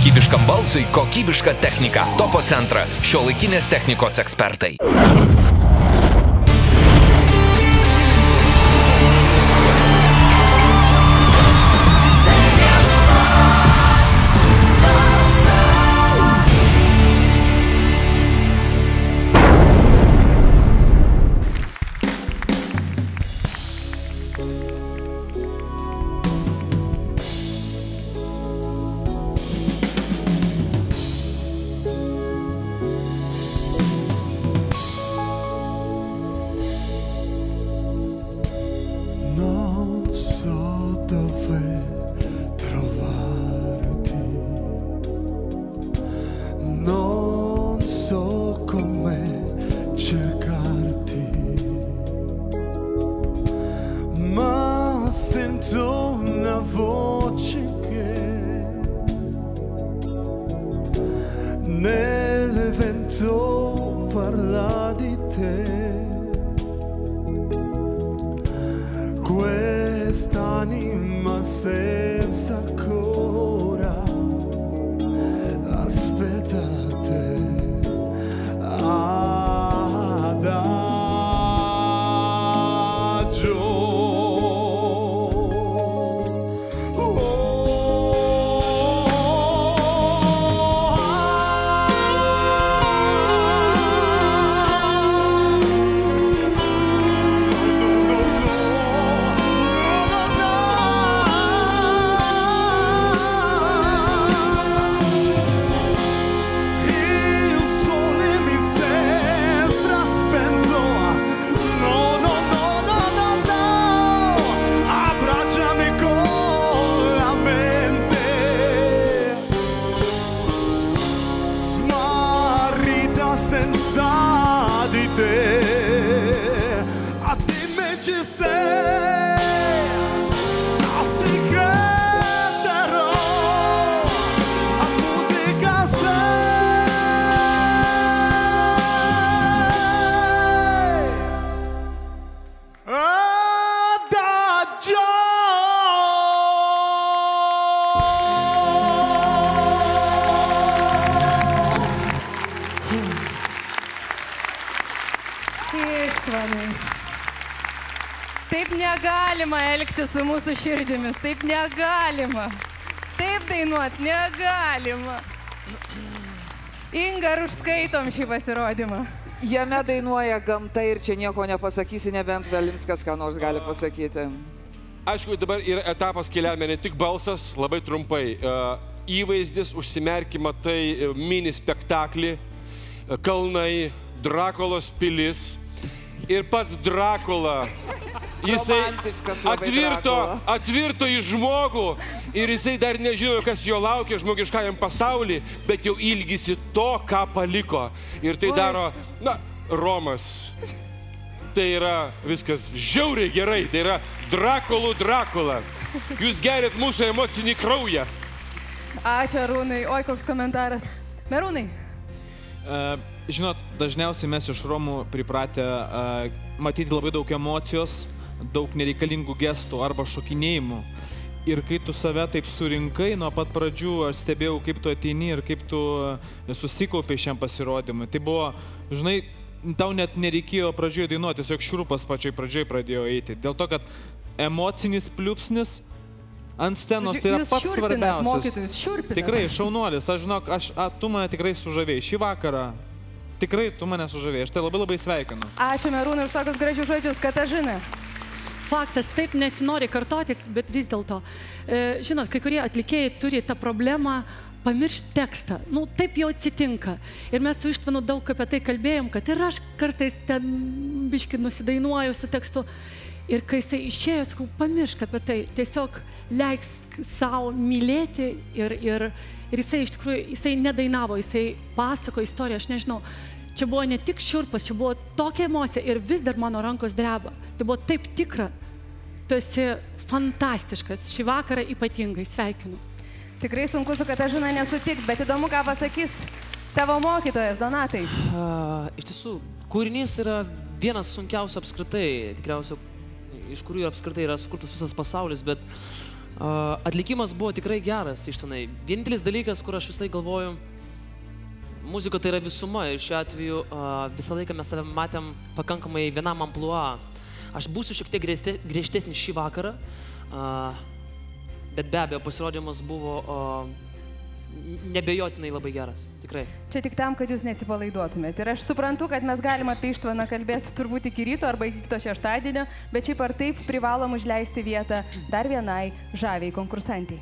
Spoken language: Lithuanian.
Kokybiškam balsui kokybiška technika. Topo centras. Šiuolaikinės technikos ekspertai. Sento una voce che nell'evento parla di te. Quest'anima senza cura aspetta te. Senza di te, a dimmi ci sei, a segreterò, a musica sei, adagio. Ištvanai. Taip negalima elgtis su mūsų širdimis, taip negalima. Taip dainuot negalima. Inga, ar užskaitom šį pasirodymą? Jame dainuoja gamta ir čia nieko nepasakysi, nebent Velinskas ką nors gali pasakyti. Aišku, dabar yra etapas keliame ne tik balsas, labai trumpai. Įvaizdis, užsimerkima tai mini spektaklį, kalnai, Drakulos pilis. Ir pats Drakula, jisai atvirto į žmogų ir jisai dar nežino, kas jo laukia žmogiškajam pasaulį, bet jau ilgisi to, ką paliko. Ir tai daro, na, Romas. Tai yra viskas žiauriai gerai, tai yra Drakulų Drakula. Jūs gerit mūsų emocinį kraują. Ačiū, Arūnai. Oi, koks komentaras. Merūnai. Žinot, dažniausiai mes iš Romų pripratę matyti labai daug emocijos, daug nereikalingų gestų arba šokinėjimų. Ir kai tu save taip surinkai, nuo pat pradžių aš stebėjau, kaip tu ateini ir kaip tu susikaupiai šiam pasirodymui. Tai buvo, žinai, tau net nereikėjo pradžioje dainuoti, tiesiog šiurpas pačioj pradžioje pradėjo eiti. Dėl to, kad emocinis pliūpsnis ant scenos tai yra pats svarbiausias. Tikrai, šaunuolis, aš žinok, tu mane tikrai sužavėjai šį vakarą. Tikrai tu mane sužavėjai, aš tai labai labai sveikinu. Ačiū, Merūnai, už tokius gražius žodžius. Katažina. Faktas, taip nesinori kartotis, bet vis dėlto. Žinot, kai kurie atlikėjai turi tą problemą pamiršti tekstą. Nu, taip jau atsitinka. Ir mes su Ištvanu daug apie tai kalbėjom, kad ir aš kartais ten biškį nusidainuoju su tekstu. Ir kai jisai išėjo, sakau, pamiršk apie tai. Tiesiog leisk savo mylėti ir jisai iš tikrųjų, jisai nedainavo, jisai pasako istoriją, aš nežinau. Čia buvo ne tik šiurpas, čia buvo tokia emocija ir vis dar mano rankos dreba. Tai buvo taip tikra. Tu esi fantastiškas. Šį vakarą ypatingai sveikinu. Tikrai sunku su Katažina nesutikti, bet įdomu, ką pasakys tavo mokytojas, Donatai. Iš tiesų, kūrinys yra vienas sunkiausių apskritai, tikriausiai, iš kurių apskritai yra sukurtas visas pasaulis, bet Atlikimas buvo tikrai geras, Ištvanai. Vienintelis dalykas, kur aš visai galvoju, muzika tai yra visuma ir šiuo atveju visą laiką mes tave matėm pakankamai vienam amplua. Aš būsiu šiek tiek griežtesnis šį vakarą, bet be abejo pasirodymas buvo nebejotinai labai geras, tikrai. Čia tik tam, kad jūs neatsipalaiduotumėt. Ir aš suprantu, kad mes galim apie Ištvaną kalbėti turbūt iki ryto arba iki kito šeštadienio, bet šiaip ar taip privalom užleisti vietą dar vienai žaviai konkursantai.